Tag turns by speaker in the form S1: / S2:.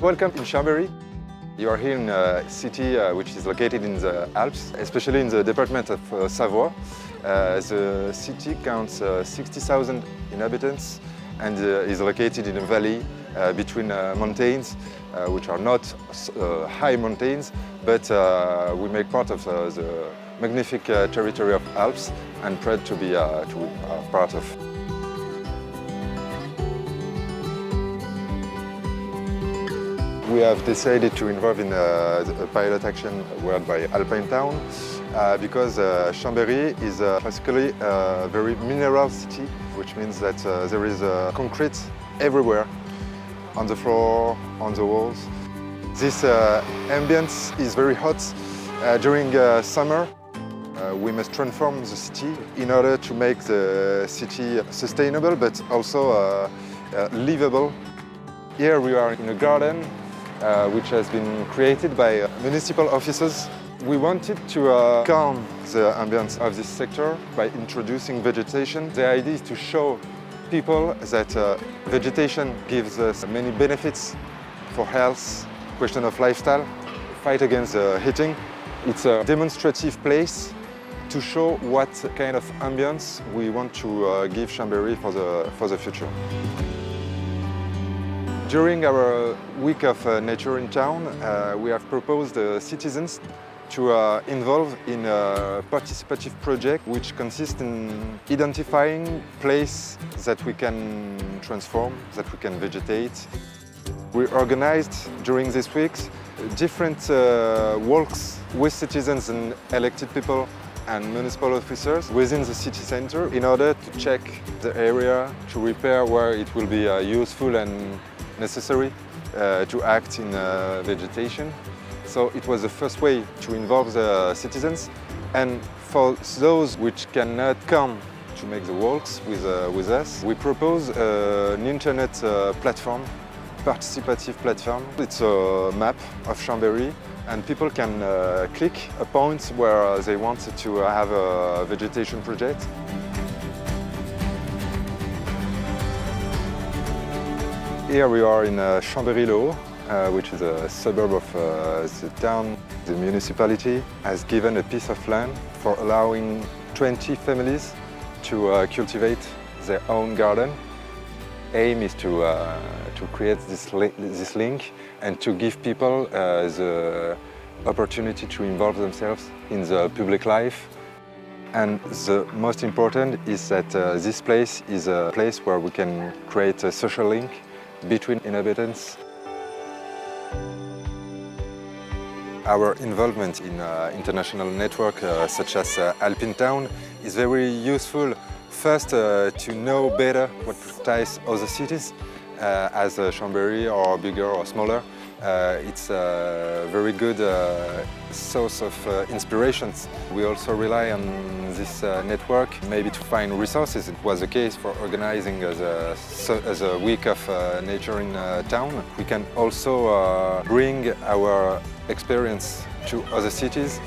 S1: Welcome in Chambéry. You are here in a city which is located in the Alps, especially in the department of Savoie. The city counts 60,000 inhabitants and is located in a valley between mountains, which are not high mountains, but we make part of the magnificent territory of Alps and proud to be part of. We have decided to involve in a pilot action worked by Alpine Towns because Chambéry is classically a very mineral city, which means that there is concrete everywhere, on the floor, on the walls. This ambience is very hot. During summer, we must transform the city in order to make the city sustainable but also livable. Here we are in a garden which has been created by municipal officers. We wanted to calm the ambience of this sector by introducing vegetation. The idea is to show people that vegetation gives us many benefits for health, question of lifestyle, fight against heating. It's a demonstrative place to show what kind of ambience we want to give Chambéry for the future. During our week of nature in town, we have proposed citizens to involve in a participative project which consists in identifying places that we can transform, that we can vegetate. We organized during these weeks different walks with citizens and elected people and municipal officers within the city center in order to check the area, to repair where it will be useful and necessary to act in vegetation. So it was the first way to involve the citizens, and for those which cannot come to make the walks with us, we propose an internet platform, participative platform. It's a map of Chambéry, and people can click a point where they want to have a vegetation project. Here we are in Chambéry-le-Haut, which is a suburb of the town. The municipality has given a piece of land for allowing 20 families to cultivate their own garden. Aim is to create this link and to give people the opportunity to involve themselves in the public life. And the most important is that this place is a place where we can create a social link between inhabitants. Our involvement in international network such as Alpine Towns is very useful. First, to know better what ties other cities, as Chambéry or bigger or smaller. It's a very good source of inspirations. We also rely on this network maybe to find resources. It was the case for organizing a week of nature in town. We can also bring our experience to other cities